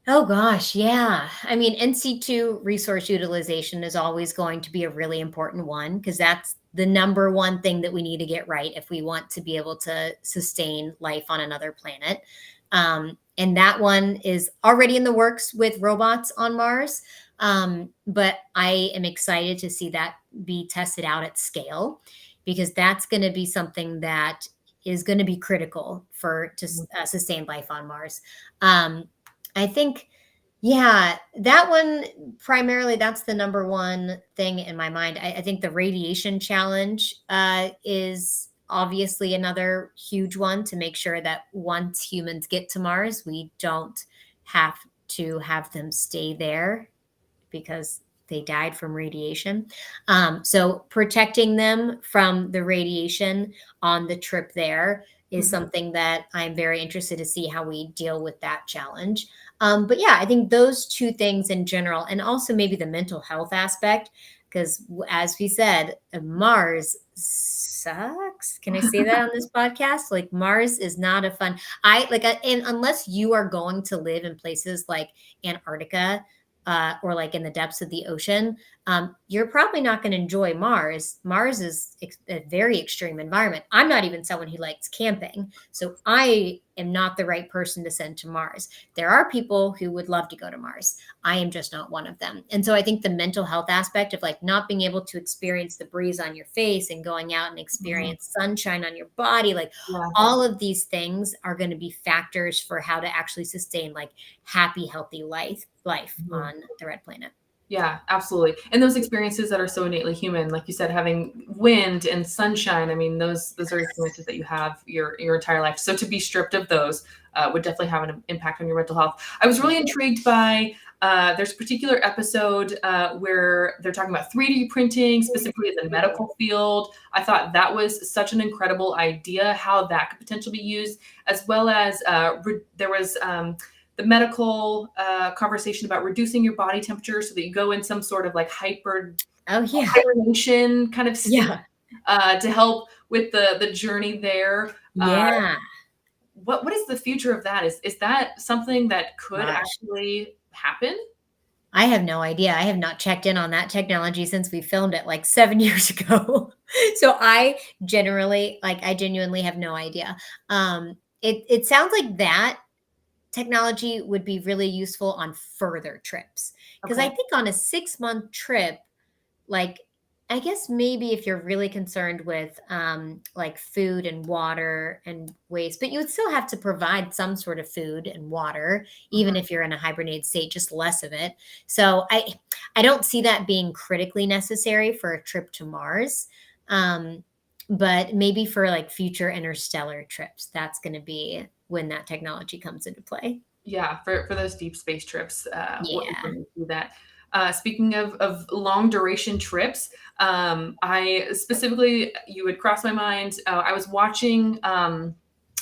Oh gosh, yeah. I mean, NC2 resource utilization is always going to be a really important one because that's the number one thing that we need to get right if we want to be able to sustain life on another planet. And that one is already in the works with robots on Mars. But I am excited to see that be tested out at scale because that's going to be something that is going to be critical for to sustain life on Mars. Um, I think, yeah, that one primarily, that's the number one thing in my mind. I think the radiation challenge is obviously another huge one to make sure that once humans get to Mars, we don't have to have them stay there because they died from radiation. So protecting them from the radiation on the trip there is
Mhm.
something that I'm very interested to see how we deal with that challenge. But yeah, I think those two things in general, and also maybe the mental health aspect, because as we said, Mars sucks. Can I say that on this podcast? Like, Mars is not a fun. And unless you are going to live in places like Antarctica or like in the depths of the ocean, you're probably not going to enjoy Mars. Mars is a very extreme environment. I'm not even someone who likes camping, so I am not the right person to send to Mars. There are people who would love to go to Mars. I am just not one of them. And so I think the mental health aspect of like not being able to experience the breeze on your face and going out and experience sunshine on your body, like all of these things are going to be factors for how to actually sustain like happy, healthy life on the red planet.
Yeah, absolutely. And those experiences that are so innately human, like you said, having wind and sunshine, I mean, those are experiences that you have your entire life. So to be stripped of those would definitely have an impact on your mental health. I was really intrigued by, there's a particular episode where they're talking about 3D printing, specifically in the medical field. I thought that was such an incredible idea, how that could potentially be used, as well as there was the medical conversation about reducing your body temperature so that you go in some sort of like hibernation kind of state to help with the journey there. What is the future of that? Is that something that could actually happen?
I have no idea. I have not checked in on that technology since we filmed it like 7 years ago. So I genuinely have no idea. It sounds like that technology would be really useful on further trips. Because I think on a 6-month trip, like, I guess maybe if you're really concerned with like food and water and waste, but you would still have to provide some sort of food and water, even if you're in a hibernated state, just less of it. So I don't see that being critically necessary for a trip to Mars. But maybe for like future interstellar trips, that's going to be when that technology comes into play.
Yeah, for those deep space trips, we'll do that. Speaking of long duration trips, I specifically, you would cross my mind. I was watching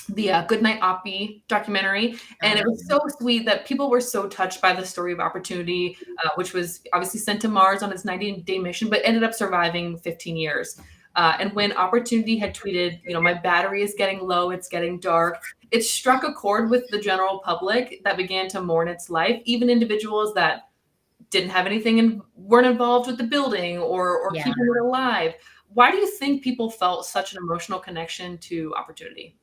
the Goodnight Oppie documentary, and it was so sweet that people were so touched by the story of Opportunity, which was obviously sent to Mars on its 90-day mission, but ended up surviving 15 years. And when Opportunity had tweeted, my battery is getting low, it's getting dark, it struck a chord with the general public that began to mourn its life, even individuals that didn't have anything and weren't involved with the building or keeping it alive. Why do you think people felt such an emotional connection to Opportunity?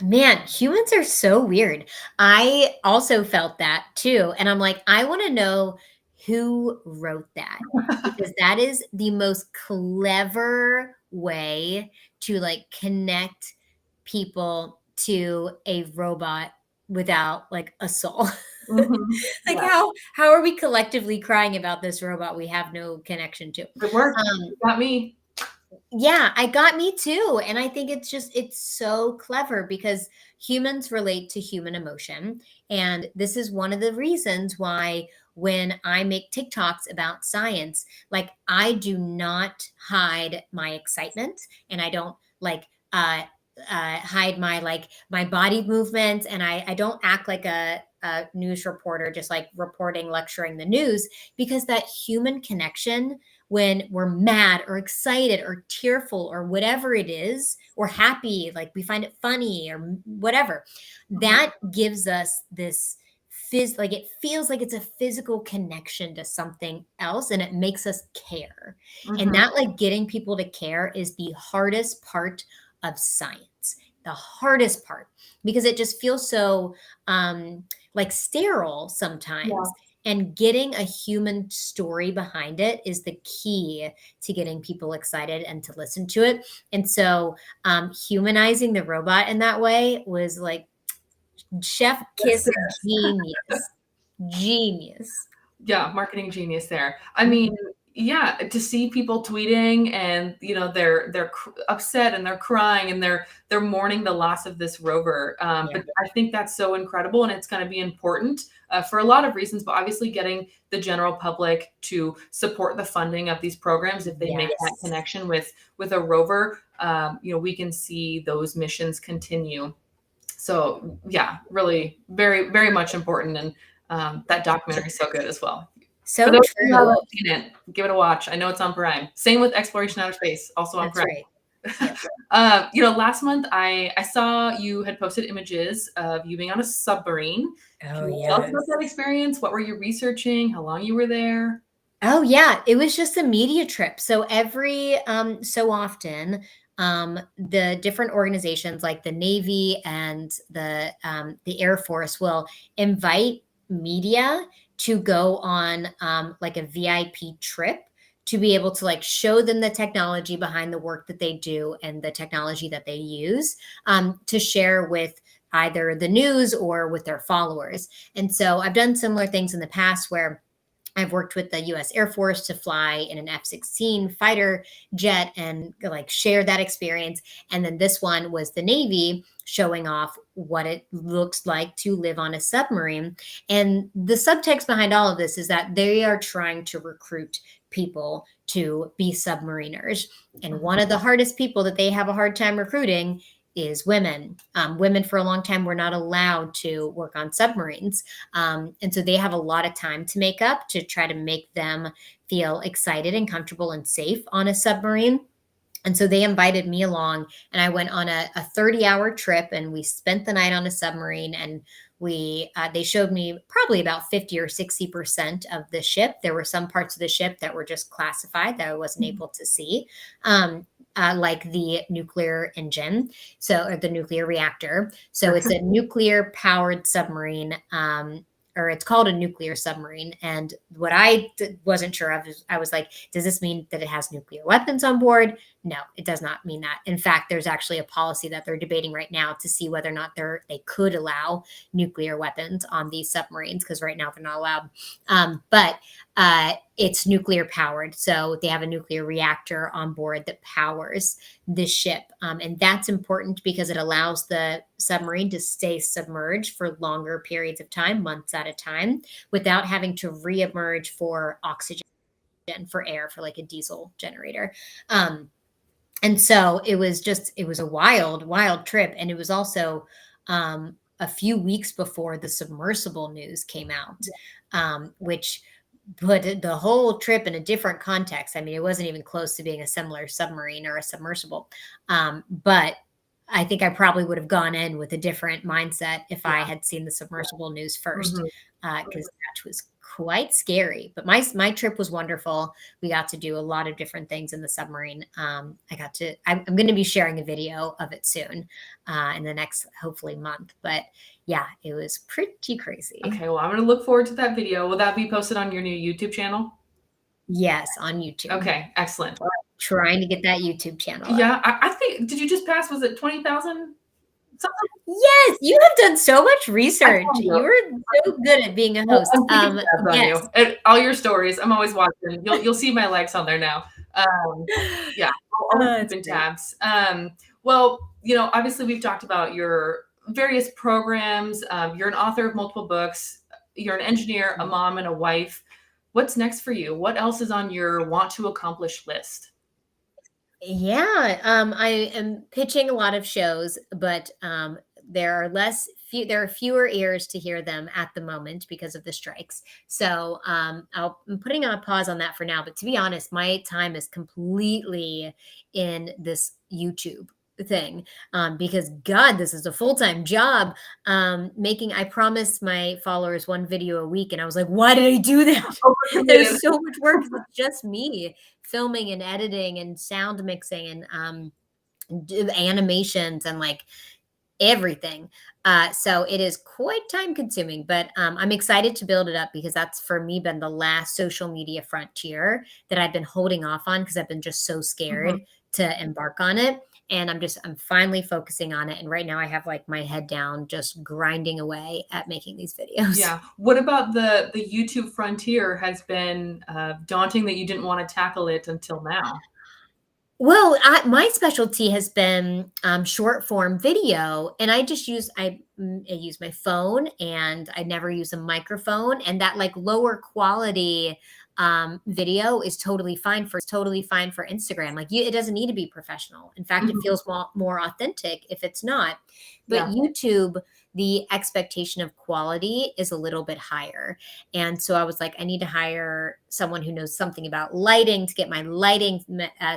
Man, humans are so weird. I also felt that too. And I'm like, I want to know who wrote that, because that is the most clever way to like connect people to a robot without like a soul. Like how are we collectively crying about this robot we have no connection to?
It worked. You got me.
Yeah, I got me too. And I think it's so clever because humans relate to human emotion. And this is one of the reasons why when I make TikToks about science, like I do not hide my excitement, and I don't like hide my body movements, and I don't act like a news reporter just like reporting, lecturing the news, because that human connection when we're mad or excited or tearful or whatever it is, or happy, like we find it funny or whatever, that gives us this like it feels like it's a physical connection to something else, and it makes us care. And that like getting people to care is the hardest part of science, the hardest part, because it just feels so like sterile sometimes. And getting a human story behind it is the key to getting people excited and to listen to it. And so humanizing the robot in that way was like chef kiss genius.
Yeah, marketing genius there. I mean, yeah, to see people tweeting and they're upset and they're crying and they're mourning the loss of this rover. But I think that's so incredible, and it's going to be important for a lot of reasons. But obviously, getting the general public to support the funding of these programs, if they make that connection with a rover, we can see those missions continue. So yeah, really, very, very much important, and that documentary is so good as well.
So
for those
true.
who haven't seen it, give it a watch. I know it's on Prime. Same with Xploration Outer Space, also on Prime.
Right.
Last month I saw you had posted images of you being on a submarine. Can you tell us about that experience? What were you researching? How long you were there?
Oh yeah, it was just a media trip. So every so often, the different organizations like the Navy and the Air Force will invite media to go on like a VIP trip to be able to like show them the technology behind the work that they do and the technology that they use to share with either the news or with their followers. And so I've done similar things in the past where I've worked with the US Air Force to fly in an F-16 fighter jet and like share that experience. And then this one was the Navy showing off what it looks like to live on a submarine. And the subtext behind all of this is that they are trying to recruit people to be submariners. And one of the hardest people that they have a hard time recruiting is women. Women for a long time were not allowed to work on submarines. And so they have a lot of time to make up to try to make them feel excited and comfortable and safe on a submarine. And so they invited me along, and I went on a 30-hour trip, and we spent the night on a submarine. And they showed me probably about 50 or 60% of the ship. There were some parts of the ship that were just classified that I wasn't able to see. Like the nuclear engine, or the nuclear reactor. So it's a nuclear powered submarine, or it's called a nuclear submarine. And what I wasn't sure of is I was like, does this mean that it has nuclear weapons on board? No, it does not mean that. In fact, there's actually a policy that they're debating right now to see whether or not they could allow nuclear weapons on these submarines, because right now they're not allowed. But it's nuclear powered. So they have a nuclear reactor on board that powers this ship. And that's important because it allows the submarine to stay submerged for longer periods of time, months at a time, without having to reemerge for oxygen, for air, for like a diesel generator. And so it was a wild, wild trip. And it was also a few weeks before the submersible news came out, which put the whole trip in a different context. I mean, it wasn't even close to being a similar submarine or a submersible. But I think I probably would have gone in with a different mindset if I had seen the submersible news first, because that was quite scary. But my trip was wonderful. We got to do a lot of different things in the submarine. I'm going to be sharing a video of it soon, in the next, hopefully, month. But yeah, it was pretty crazy.
Okay, well, I'm going to look forward to that video. Will that be posted on your new YouTube channel?
Yes, on YouTube.
Okay, excellent.
Trying to get that YouTube channel.
Yeah, I think, did you just pass, was it 20,000? Something?
Yes, you have done so much research. You were so good at being a host.
Yes. And all your stories, I'm always watching. You'll see my likes on there now. Yeah, I'll keep in tabs. Well, obviously we've talked about your various programs. You're an author of multiple books. You're an engineer, a mom, and a wife. What's next for you? What else is on your want to accomplish list?
Yeah, I am pitching a lot of shows, but there are fewer ears to hear them at the moment because of the strikes. So I'm putting on a pause on that for now. But to be honest, my time is completely in this YouTube thing, because God, this is a full-time job. I promised my followers one video a week, and I was like, why did I do that? There's so much work. It's just me filming and editing and sound mixing and animations and like everything. So it is quite time consuming, but I'm excited to build it up because that's for me been the last social media frontier that I've been holding off on because I've been just so scared to embark on it. And I'm finally focusing on it. And right now I have like my head down, just grinding away at making these videos.
Yeah. What about the YouTube frontier has been daunting that you didn't want to tackle it until now?
Well, my specialty has been short form video, and I use my phone, and I never use a microphone, and that like lower quality video is totally fine for Instagram. Like it doesn't need to be professional. In fact, it feels more authentic if it's not. But YouTube, the expectation of quality is a little bit higher. And so I was like, I need to hire someone who knows something about lighting to get my lighting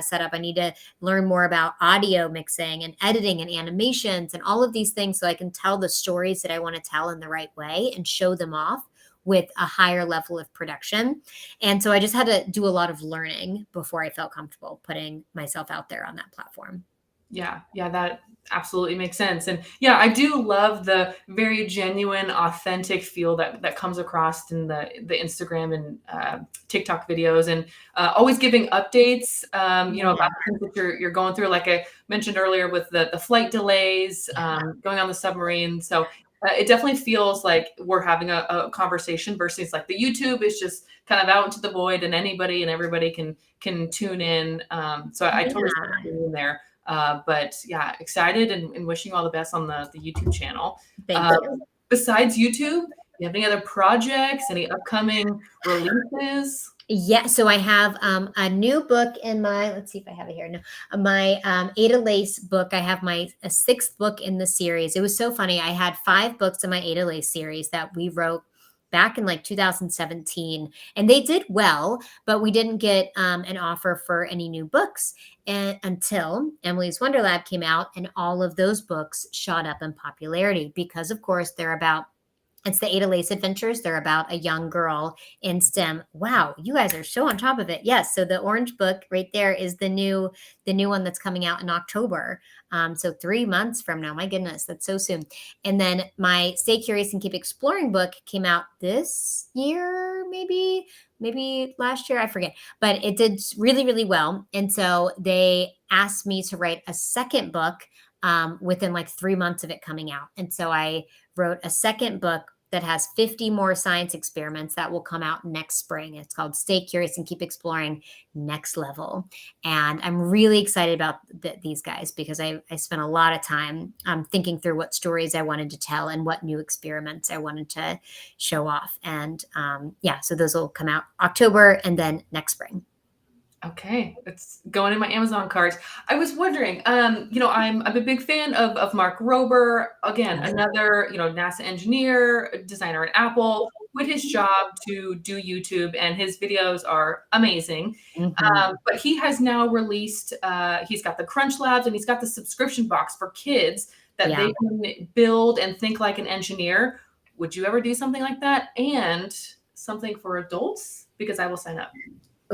set up. I need to learn more about audio mixing and editing and animations and all of these things so I can tell the stories that I want to tell in the right way and show them off with a higher level of production. And so I just had to do a lot of learning before I felt comfortable putting myself out there on that platform.
Yeah, that absolutely makes sense. And yeah, I do love the very genuine, authentic feel that comes across in the Instagram and TikTok videos, and always giving updates, about things that you're going through. Like I mentioned earlier with the flight delays, going on the submarine. So it definitely feels like we're having a conversation versus like the YouTube is just kind of out into the void, and anybody and everybody can tune in. So I totally see you in there. But yeah, excited and wishing you all the best on the YouTube channel.
Thank you.
Besides YouTube, you have any other projects, any upcoming releases?
Yeah, so I have a new book in my, let's see if I have it here. No, my Ada Lace book. I have my a sixth book in the series. It was so funny. I had 5 books in my Ada Lace series that we wrote back in like 2017, and they did well, but we didn't get an offer for any new books until Emily's Wonder Lab came out, and all of those books shot up in popularity because, of course, it's the Ada Lace Adventures. They're about a young girl in STEM. Wow, you guys are so on top of it. Yes, so the orange book right there is the new one that's coming out in October. So 3 months from now. My goodness, that's so soon. And then my Stay Curious and Keep Exploring book came out this year, maybe last year, I forget. But it did really, really well. And so they asked me to write a second book within like 3 months of it coming out. And so I wrote a second book that has 50 more science experiments that will come out next spring. It's called Stay Curious and Keep Exploring Next Level. And I'm really excited about these guys because I spent a lot of time thinking through what stories I wanted to tell and what new experiments I wanted to show off. And so those will come out October and then next spring.
Okay, it's going in my Amazon cart. I was wondering, I'm a big fan of Mark Rober. Again, another NASA engineer, designer at Apple. Quit his job to do YouTube, and his videos are amazing. But he has now released. He's got the Crunch Labs, and he's got the subscription box for kids that they can build and think like an engineer. Would you ever do something like that? And something for adults? Because I will sign up.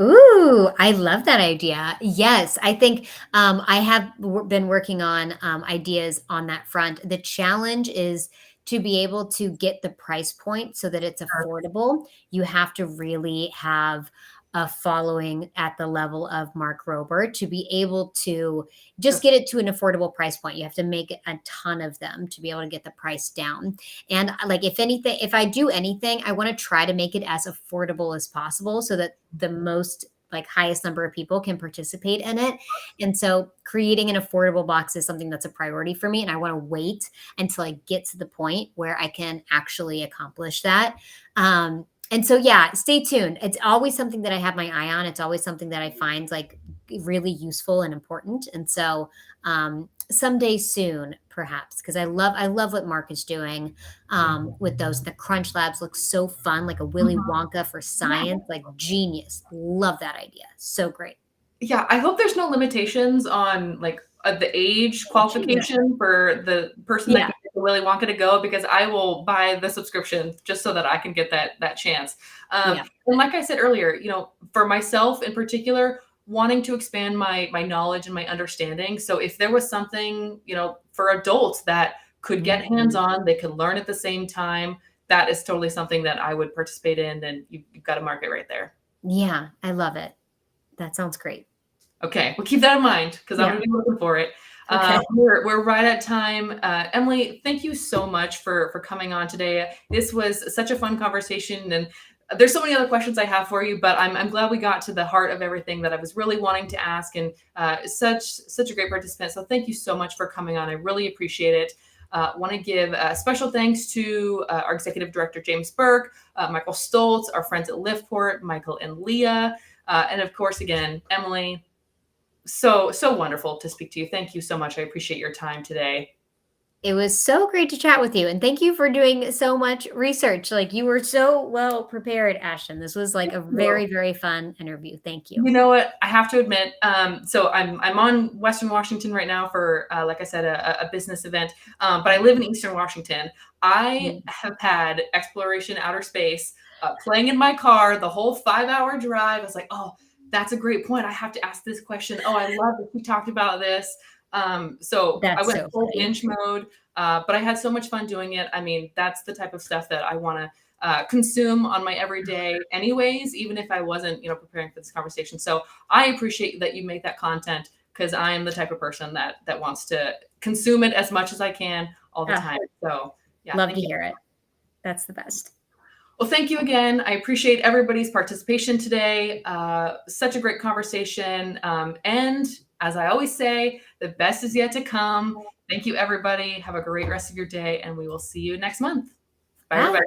Ooh, I love that idea. Yes, I think I have been working on ideas on that front. The challenge is to be able to get the price point so that it's affordable. You have to really have a following at the level of Mark Rober to be able to just get it to an affordable price point. You have to make a ton of them to be able to get the price down. And like, if I do anything, I want to try to make it as affordable as possible so that the most highest number of people can participate in it. And so creating an affordable box is something that's a priority for me. And I want to wait until I get to the point where I can actually accomplish that. And so, stay tuned. It's always something that I have my eye on. It's always something that I find really useful and important. And so someday soon, perhaps, because I love what Mark is doing with those. The Crunch Labs look so fun, like a Willy Wonka for science, like genius. Love that idea. So great.
Yeah, I hope there's no limitations on the age qualification for the person that can get the Willy Wonka to go, because I will buy the subscription just so that I can get that chance. And like I said earlier, for myself in particular, wanting to expand my knowledge and my understanding. So if there was something, for adults that could get hands-on, they could learn at the same time, that is totally something that I would participate in, and you've got a market right there.
Yeah, I love it. That sounds great.
Okay, we'll keep that in mind because I'm going to be looking for it. Okay. We're right at time. Emily, thank you so much for coming on today. This was such a fun conversation, and there's so many other questions I have for you, but I'm glad we got to the heart of everything that I was really wanting to ask, and such a great participant. So thank you so much for coming on. I really appreciate it. Want to give special thanks to our executive director, James Burke, Michael Stoltz, our friends at Liftport, Michael and Leah, and of course, again, Emily. So wonderful to speak to you. Thank you so much. I appreciate your time today.
It was so great to chat with you. And thank you for doing so much research. You were so well prepared, Ashton. This was a very, very fun interview. Thank you.
You know what? I have to admit, so I'm on Western Washington right now for, like I said, a business event, but I live in Eastern Washington. I have had Xploration Outer Space playing in my car the whole 5-hour drive. I was like, oh, that's a great point. I have to ask this question. Oh, I love that we talked about this. So I
That's
went
so
full
funny.
binge mode, but I had so much fun doing it. I mean, that's the type of stuff that I want to consume on my everyday anyways, even if I wasn't, preparing for this conversation. So I appreciate that you make that content, because I am the type of person that wants to consume it as much as I can all the time. So yeah.
Love to hear it. That's the best.
Well, thank you again. I appreciate everybody's participation today. Such a great conversation. And as I always say, the best is yet to come. Thank you, everybody. Have a great rest of your day, and we will see you next month. Bye, everybody.